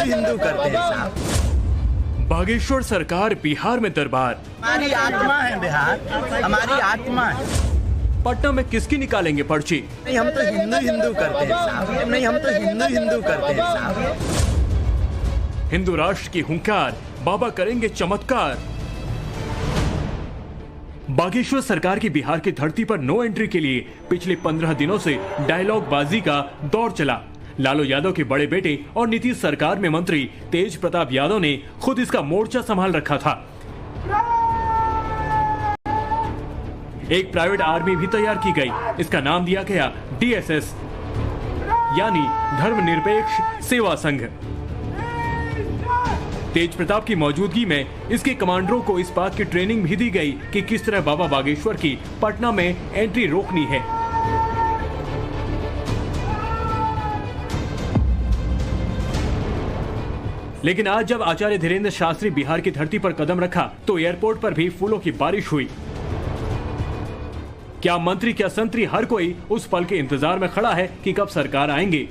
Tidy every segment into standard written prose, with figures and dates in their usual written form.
हिंदू हिंदू करते हैं साहब। बागेश्वर सरकार बिहार में दरबार। हमारी आत्मा है बिहार, हमारी आत्मा है। पटना में किसकी निकालेंगे पर्ची? नहीं, हम तो हिंदू हिंदू करते हैं साहब। नहीं, हम तो हिंदू हिंदू करते हैं साहब। हिंदू राष्ट्र की हुंकार, बाबा करेंगे चमत्कार। बागेश्वर सरकार की बिहार की धरती पर नो एंट्री के लिए पिछले 15 दिनों से डायलॉग बाजी का दौर चला। लालू यादव के बड़े बेटे और नीतीश सरकार में मंत्री तेज प्रताप यादव ने खुद इसका मोर्चा संभाल रखा था। एक प्राइवेट आर्मी भी तैयार की गई। इसका नाम दिया गया DSS यानी धर्मनिरपेक्ष सेवा संघ। तेज प्रताप की मौजूदगी में इसके कमांडरों को इस बात की ट्रेनिंग भी दी गई कि किस तरह बाबा बागेश्वर की पटना में एंट्री रोकनी है। लेकिन आज जब आचार्य धीरेन्द्र शास्त्री बिहार की धरती पर कदम रखा तो एयरपोर्ट पर भी फूलों की बारिश हुई। क्या मंत्री क्या संतरी, हर कोई उस पल के इंतजार में खड़ा है कि कब सरकार आएंगे।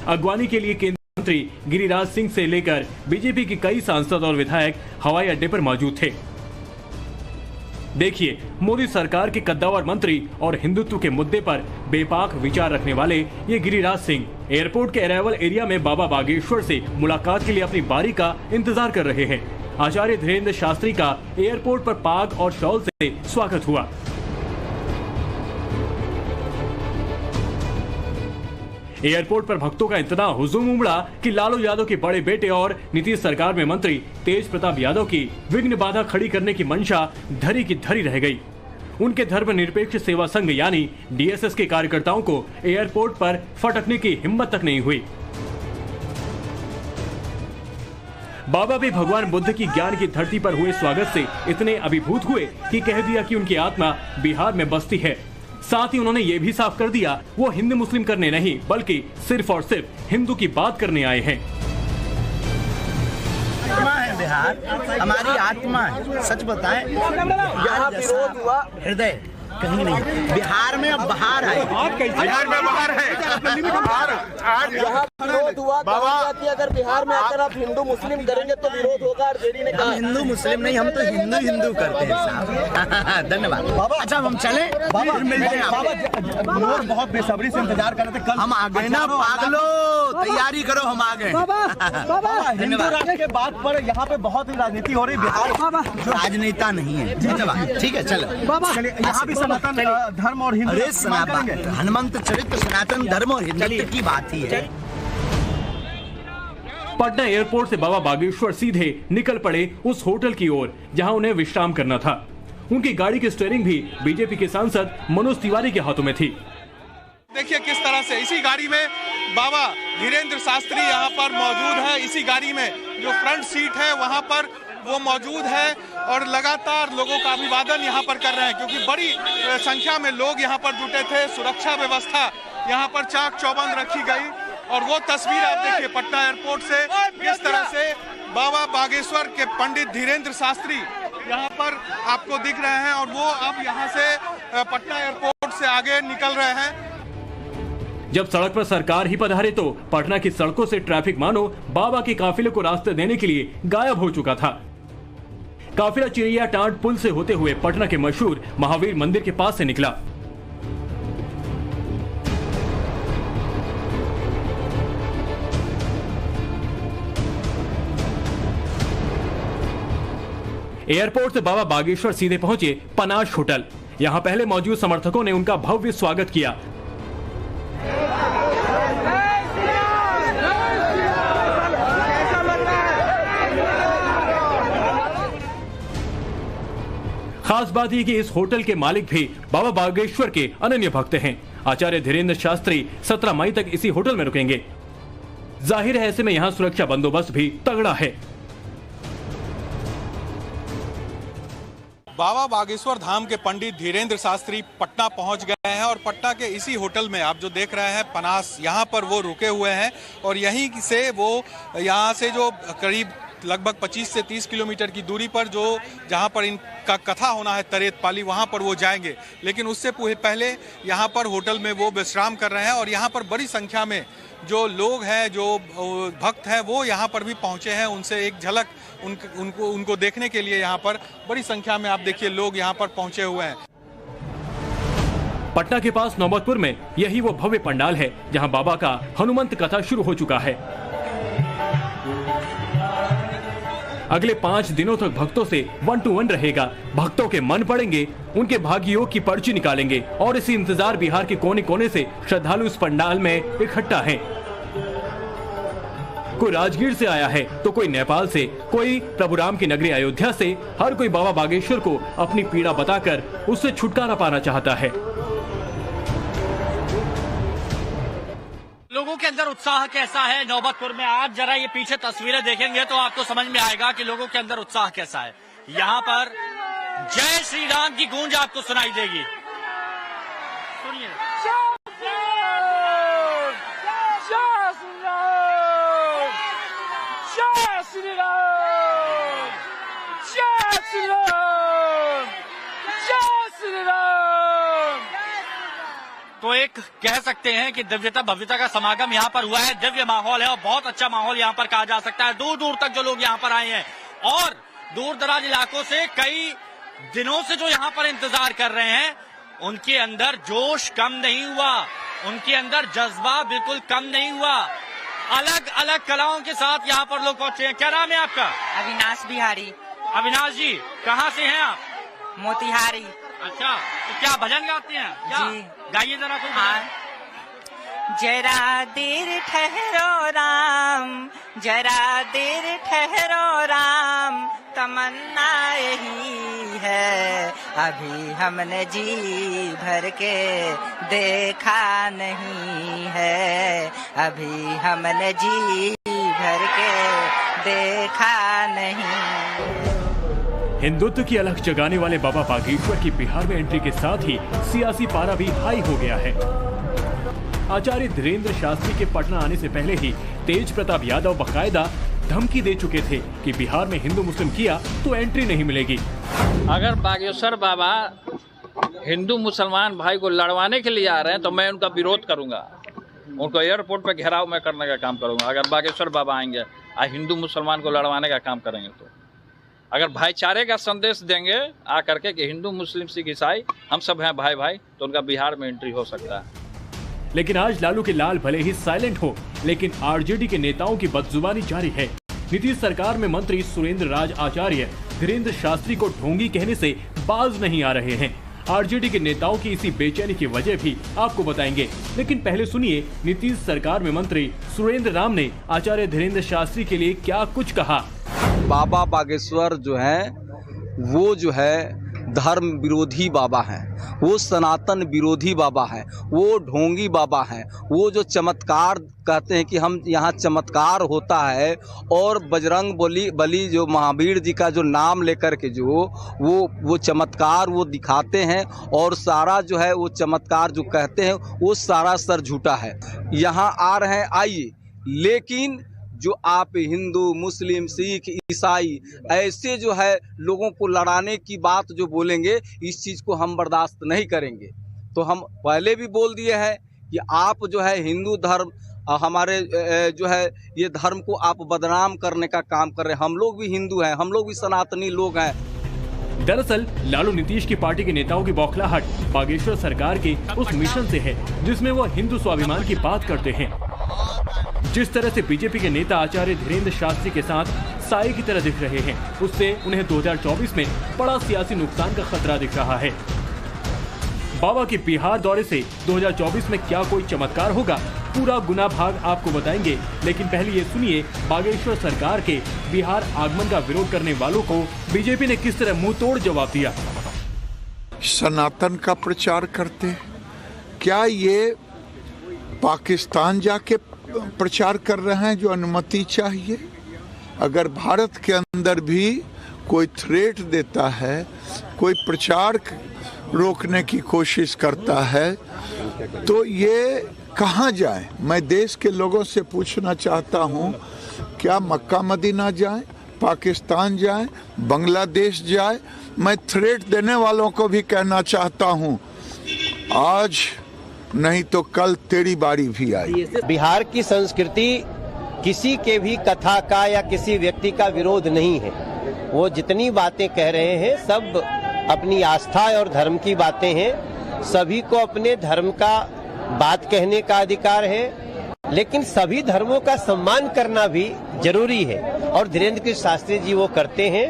अगवानी के लिए केंद्रीय मंत्री गिरिराज सिंह से लेकर बीजेपी के कई सांसद और विधायक हवाई अड्डे पर मौजूद थे। देखिए, मोदी सरकार के कद्दावर मंत्री और हिंदुत्व के मुद्दे पर बेपाक विचार रखने वाले ये गिरिराज सिंह एयरपोर्ट के अराइवल एरिया में बाबा बागेश्वर से मुलाकात के लिए अपनी बारी का इंतजार कर रहे हैं। आचार्य धीरेन्द्र शास्त्री का एयरपोर्ट पर पाग और शॉल से स्वागत हुआ। एयरपोर्ट पर भक्तों का इतना हुजूम उमड़ा कि लालू यादव के बड़े बेटे और नीतीश सरकार में मंत्री तेज प्रताप यादव की विघ्न बाधा खड़ी करने की मंशा धरी की धरी रह गई। उनके धर्मनिरपेक्ष सेवा संघ यानी DSS के कार्यकर्ताओं को एयरपोर्ट पर फटकने की हिम्मत तक नहीं हुई। बाबा भी भगवान बुद्ध की ज्ञान की धरती पर हुए स्वागत से इतने अभिभूत हुए कि कह दिया कि उनकी आत्मा बिहार में बसती है। साथ ही उन्होंने ये भी साफ कर दिया वो हिंदू मुस्लिम करने नहीं बल्कि सिर्फ और सिर्फ हिंदू की बात करने आए हैं। आत्मा है बिहार, हमारी आत्मा है। सच बताएं, यहाँ विरोध हुआ, हृदय कहीं नहीं। बिहार में अब बाहर है, बिहार में बाहर है। आज यहाँ विरोध हुआ कि अगर बिहार में आकर आप हिंदू मुस्लिम करेंगे तो विरोध होगा। RJD ने कहा हिंदू मुस्लिम नहीं, हम तो हिंदू हिंदू करते हैं साहब। धन्यवाद। अच्छा, हम चले, फिर मिलते हैं। लोग बहुत बेसब्री से इंतजार कर रहे थे। कल हम आ गए ना पागलो, तैयारी करो, हम आ गए। हिंदू राष्ट्र के बात पर यहाँ पे बहुत ही राजनीति हो रही। बिहार राजनेता नहीं है। धन्यवाद, ठीक है, चलो। यहाँ भी सनातन धर्म और हिंदू अरे सनातन हनुमंत चरित्र, सनातन धर्म और हिंदुत्व की बात ही है। पटना एयरपोर्ट से बाबा बागेश्वर सीधे निकल पड़े उस होटल की ओर जहां उन्हें विश्राम करना था। उनकी गाड़ी की स्टीयरिंग भी बीजेपी के सांसद मनोज तिवारी के हाथों में थी। देखिए किस तरह से इसी गाड़ी में बाबा धीरेन्द्र शास्त्री यहाँ पर मौजूद है। इसी गाड़ी में जो फ्रंट सीट है वहाँ पर वो मौजूद है और लगातार लोगों का अभिवादन यहाँ पर कर रहे हैं क्योंकि बड़ी संख्या में लोग यहाँ पर जुटे थे। सुरक्षा व्यवस्था यहाँ पर चाक चौबंद रखी गई और वो तस्वीर आप देखिए पटना एयरपोर्ट से किस तरह से बाबा बागेश्वर के पंडित धीरेन्द्र शास्त्री यहाँ पर आपको दिख रहे हैं और वो अब यहाँ से पटना एयरपोर्ट से आगे निकल रहे हैं। जब सड़क पर सरकार ही पधारे तो पटना की सड़कों से ट्रैफिक मानो बाबा के काफिले को रास्ते देने के लिए गायब हो चुका था। काफिला चिड़िया टांड पुल से होते हुए पटना के मशहूर महावीर मंदिर के पास से निकला। एयरपोर्ट से बाबा बागेश्वर सीधे पहुंचे पनाश होटल। यहां पहले मौजूद समर्थकों ने उनका भव्य स्वागत किया। खास बात यह कि इस होटल के मालिक भी बाबा बागेश्वर के अनन्य भक्त हैं। आचार्य धीरेन्द्र शास्त्री 17 मई तक इसी होटल में रुकेंगे। जाहिर है ऐसे में यहाँ सुरक्षा बंदोबस्त भी तगड़ा है। बाबा बागेश्वर धाम के पंडित धीरेन्द्र शास्त्री पटना पहुंच गए हैं और पटना के इसी होटल में आप जो देख रहे हैं पनास, यहाँ पर वो रुके हुए हैं और यहीं से वो यहाँ से जो करीब लगभग 25 से 30 किलोमीटर की दूरी पर जो जहाँ पर इनका कथा होना है तरेत पाली, वहाँ पर वो जाएंगे। लेकिन उससे पहले यहाँ पर होटल में वो विश्राम कर रहे हैं और यहाँ पर बड़ी संख्या में जो लोग हैं, जो भक्त हैं, वो यहाँ पर भी पहुँचे हैं। उनसे एक झलक उनको देखने के लिए यहाँ पर बड़ी संख्या में आप देखिए लोग यहाँ पर पहुँचे हुए हैं। पटना के पास नौबतपुर में यही वो भव्य पंडाल है जहां बाबा का हनुमंत कथा शुरू हो चुका है। अगले 5 दिनों तक भक्तों से 1-to-1 रहेगा। भक्तों के मन पड़ेंगे, उनके भाग्य योग की पर्ची निकालेंगे और इसी इंतजार बिहार के कोने कोने से श्रद्धालु इस पंडाल में इकट्ठा हैं। कोई राजगीर से आया है तो कोई नेपाल से, कोई प्रभु राम की नगरी अयोध्या से। हर कोई बाबा बागेश्वर को अपनी पीड़ा बताकर उससे छुटकारा पाना चाहता है। लोगों के अंदर उत्साह कैसा है नौबतपुर में? आप जरा ये पीछे तस्वीरें देखेंगे तो आपको समझ में आएगा कि लोगों के अंदर उत्साह कैसा है। यहाँ पर जय श्री राम की गूंज आपको सुनाई देगी। सुनिए। तो एक कह सकते हैं कि दिव्यता भव्यता का समागम यहाँ पर हुआ है। दिव्य माहौल है और बहुत अच्छा माहौल यहाँ पर कहा जा सकता है। दूर दूर तक जो लोग यहाँ पर आए हैं और दूर दराज इलाकों से कई दिनों से जो यहाँ पर इंतजार कर रहे हैं, उनके अंदर जोश कम नहीं हुआ, उनके अंदर जज्बा बिल्कुल कम नहीं हुआ। अलग अलग कलाओं के साथ यहाँ पर लोग पहुंचे हैं। क्या नाम है आपका? अविनाश बिहारी। अविनाश जी, कहाँ से हैं आप? मोतिहारी। अच्छा, तो क्या भजन गाते हैं? क्या जी। गाइए जरा कुछ। हाँ। जरा देर ठहरो राम, जरा देर ठहरो राम, तमन्ना यही है, अभी हमने जी भर के देखा नहीं है, अभी हमने जी भर के देखा नहीं। हिंदुत्व की अलख जगाने वाले बाबा बागेश्वर की बिहार में एंट्री के साथ ही सियासी पारा भी हाई हो गया है। आचार्य धीरेन्द्र शास्त्री के पटना आने से पहले ही तेज प्रताप यादव बकायदा धमकी दे चुके थे कि बिहार में हिंदू मुस्लिम किया तो एंट्री नहीं मिलेगी। अगर बागेश्वर बाबा हिंदू मुसलमान भाई को लड़वाने के लिए आ रहे हैं तो मैं उनका विरोध करूंगा, उनको एयरपोर्ट पे घेराव मैं करने का काम करूंगा। अगर बागेश्वर बाबा आएंगे और हिंदू मुसलमान को लड़वाने का काम करेंगे तो अगर भाईचारे का संदेश देंगे आकर के कि हिंदू मुस्लिम सिख ईसाई हम सब हैं भाई भाई, तो उनका बिहार में एंट्री हो सकता है। लेकिन आज लालू के लाल भले ही साइलेंट हो, लेकिन आरजेडी के नेताओं की बदजुबानी जारी है। नीतीश सरकार में मंत्री सुरेंद्र राज आचार्य धीरेन्द्र शास्त्री को ढोंगी कहने से बाज नहीं आ रहे हैं। आरजेडी के नेताओं की इसी बेचैनी की वजह भी आपको बताएंगे, लेकिन पहले सुनिए नीतीश सरकार में मंत्री सुरेंद्र राम ने आचार्य धीरेन्द्र शास्त्री के लिए क्या कुछ कहा। बाबा बागेश्वर जो है वो जो है धर्म विरोधी बाबा हैं, वो सनातन विरोधी बाबा हैं, वो ढोंगी बाबा हैं। वो जो चमत्कार कहते हैं कि हम यहाँ चमत्कार होता है, और बजरंग बली जो महावीर जी का जो नाम लेकर के जो वो चमत्कार वो दिखाते हैं, और सारा जो है वो चमत्कार जो कहते हैं वो सारा सर झूठा है। यहाँ आ रहे हैं आइए, लेकिन जो आप हिंदू मुस्लिम सिख ईसाई ऐसे जो है लोगों को लड़ाने की बात जो बोलेंगे, इस चीज़ को हम बर्दाश्त नहीं करेंगे। तो हम पहले भी बोल दिए हैं कि आप जो है हिंदू धर्म हमारे जो है ये धर्म को आप बदनाम करने का काम कर रहे हैं। हम लोग भी हिंदू हैं, हम लोग भी सनातनी लोग हैं। दरअसल लालू नीतीश की पार्टी के नेताओं की बौखलाहट बागेश्वर सरकार के उस मिशन से है जिसमें वो हिंदू स्वाभिमान की बात करते हैं। जिस तरह से बीजेपी के नेता आचार्य धीरेन्द्र शास्त्री के साथ साए की तरह दिख रहे हैं, उससे उन्हें 2024 में बड़ा सियासी नुकसान का खतरा दिख रहा है। बाबा के बिहार दौरे से 2024 में क्या कोई चमत्कार होगा, पूरा गुना भाग आपको बताएंगे। लेकिन पहले ये सुनिए बागेश्वर सरकार के बिहार आगमन का विरोध करने वालों को बीजेपी ने किस तरह मुंह तोड़ जवाब दिया। सनातन का प्रचार करते, क्या ये पाकिस्तान जाके प्रचार कर रहे हैं जो अनुमति चाहिए? अगर भारत के अंदर भी कोई थ्रेट देता है, कोई प्रचार रोकने की कोशिश करता है, तो ये कहाँ जाए? मैं देश के लोगों से पूछना चाहता हूँ, क्या मक्का मदीना जाए, पाकिस्तान जाए, बांग्लादेश जाए? मैं थ्रेट देने वालों को भी कहना चाहता हूँ, आज नहीं तो कल तेरी बारी भी आई। बिहार की संस्कृति किसी के भी कथा का या किसी व्यक्ति का विरोध नहीं है। वो जितनी बातें कह रहे हैं सब अपनी आस्था और धर्म की बातें हैं। सभी को अपने धर्म का बात कहने का अधिकार है, लेकिन सभी धर्मों का सम्मान करना भी जरूरी है और धीरेन्द्र कृष्ण शास्त्री जी वो करते हैं।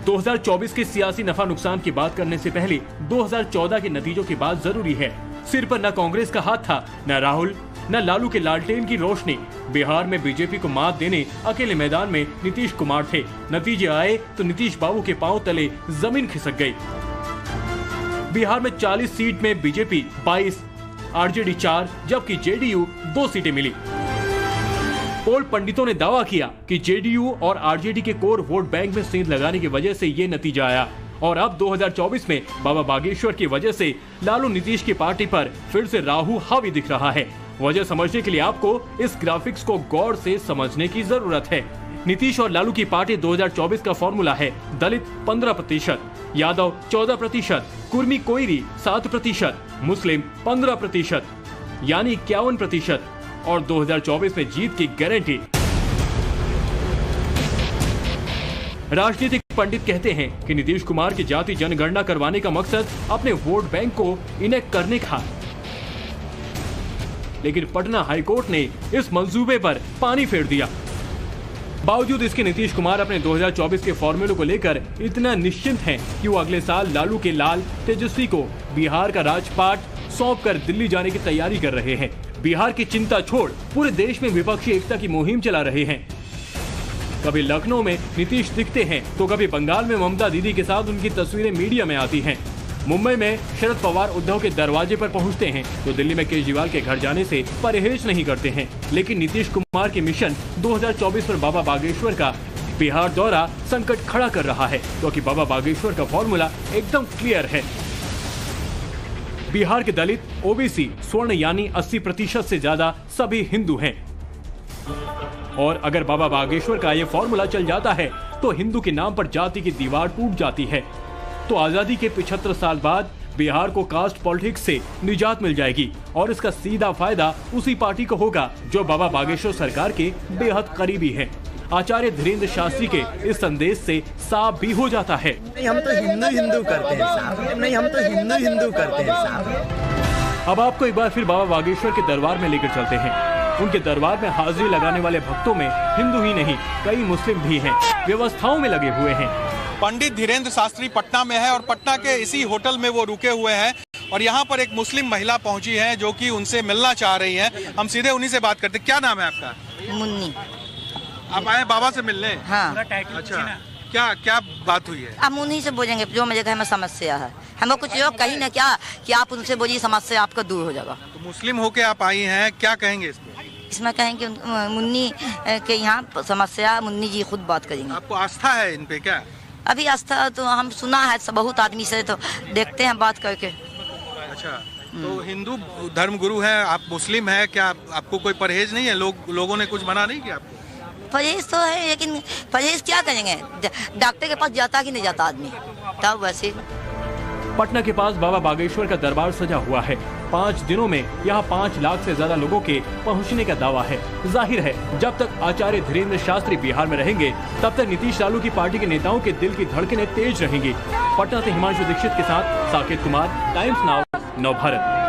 2024 के सियासी नफा नुकसान की बात करने से पहले 2014 के नतीजों की बात जरूरी है। सिर पर न कांग्रेस का हाथ था, न राहुल, न लालू के लालटेन की रोशनी। बिहार में बीजेपी को मात देने अकेले मैदान में नीतीश कुमार थे। नतीजे आए तो नीतीश बाबू के पांव तले जमीन खिसक गई। बिहार में 40 सीट में बीजेपी 22, आरजेडी 4, जबकि जेडीयू 2 सीटें मिली। पोल पंडितों ने दावा किया कि जेडीयू और आरजेडी के कोर वोट बैंक में सेंध लगाने की वजह से ये नतीजा आया। और अब 2024 में बाबा बागेश्वर की वजह से लालू नीतीश की पार्टी पर फिर से राहु हावी दिख रहा है। वजह समझने के लिए आपको इस ग्राफिक्स को गौर से समझने की जरूरत है। नीतीश और लालू की पार्टी 2024 का फॉर्मूला है दलित 15%, यादव 14%, कुर्मी कोइरी 7%, मुस्लिम 15%, यानी 51%, और 2024 में जीत की गारंटी। राजनीतिक पंडित कहते हैं कि नीतीश कुमार की जाति जनगणना करवाने का मकसद अपने वोट बैंक को इनेक्ट करने का, लेकिन पटना हाईकोर्ट ने इस मंसूबे पर पानी फेर दिया। बावजूद इसके नीतीश कुमार अपने 2024 के फॉर्मूले को लेकर इतना निश्चिंत हैं कि वो अगले साल लालू के लाल तेजस्वी को बिहार का राजपाट सौंप कर दिल्ली जाने की तैयारी कर रहे हैं। बिहार की चिंता छोड़ पूरे देश में विपक्षी एकता की मुहिम चला रहे हैं। कभी लखनऊ में नीतीश दिखते हैं तो कभी बंगाल में ममता दीदी के साथ उनकी तस्वीरें मीडिया में आती हैं। मुंबई में शरद पवार उद्धव के दरवाजे पर पहुंचते हैं तो दिल्ली में केजरीवाल के घर जाने से परहेज नहीं करते हैं। लेकिन नीतीश कुमार के मिशन 2024 पर बाबा बागेश्वर का बिहार दौरा संकट खड़ा कर रहा है, क्योंकि बाबा बागेश्वर का फॉर्मूला एकदम क्लियर है। बिहार के दलित, ओबीसी, स्वर्ण यानी 80% से ज्यादा सभी हिंदू हैं। और अगर बाबा बागेश्वर का ये फॉर्मूला चल जाता है तो हिंदू के नाम पर जाति की दीवार टूट जाती है। तो आजादी के 75 साल बाद बिहार को कास्ट पॉलिटिक्स से निजात मिल जाएगी और इसका सीधा फायदा उसी पार्टी को होगा जो बाबा बागेश्वर सरकार के बेहद करीबी है। आचार्य धीरेन्द्र शास्त्री के इस संदेश से साफ भी हो जाता है। नहीं, हम तो हिंदू करते हैं साहब। नहीं, हम तो हिंदू करते हैं साहब। अब आपको एक बार फिर बाबा बागेश्वर के दरबार में लेकर चलते हैं। उनके दरबार में हाजिरी लगाने वाले भक्तों में हिंदू ही नहीं कई मुस्लिम भी हैं, व्यवस्थाओं में लगे हुए हैं। पंडित धीरेन्द्र शास्त्री पटना में है और पटना के इसी होटल में वो रुके हुए हैं और यहाँ पर एक मुस्लिम महिला पहुंची है जो कि उनसे मिलना चाह रही हैं। हम सीधे उन्हीं से बात करते हैं। क्या नाम है आपका? मुन्नी। आप आए बाबा से मिलने? हाँ। अच्छा, क्या बात हुई है? हम उन्हीं से बोलेंगे जो मेरे घर में समस्या है। हमें कुछ लोग कहीं ना क्या कि आप उनसे बोलिए, समस्या आपका दूर हो जाएगा। तो मुस्लिम होके आप आई हैं, क्या कहेंगे इसमें? इसमें कहेंगे मुन्नी के यहाँ समस्या मुन्नी जी खुद बात करेंगे। आपको आस्था है इन पे क्या? अभी आस्था तो हम सुना है बहुत आदमी से, तो देखते हैं बात करके। अच्छा, तो हिंदू धर्म गुरु है, आप मुस्लिम है, क्या आपको कोई परहेज नहीं है? लोगों ने कुछ मना नहीं किया आपको? परहेज तो है, लेकिन परहेज क्या करेंगे? डॉक्टर के पास जाता कि नहीं जाता आदमी, तब वैसे। पटना के पास बाबा बागेश्वर का दरबार सजा हुआ है। 5 दिनों में यहाँ 5 लाख से ज्यादा लोगों के पहुँचने का दावा है। जाहिर है जब तक आचार्य धीरेन्द्र शास्त्री बिहार में रहेंगे तब तक नीतीश लालू की पार्टी के नेताओं के दिल की धड़कनें तेज रहेंगी। पटना से हिमांशु दीक्षित के साथ साकेत कुमार, टाइम्स नाउ, नवभारत।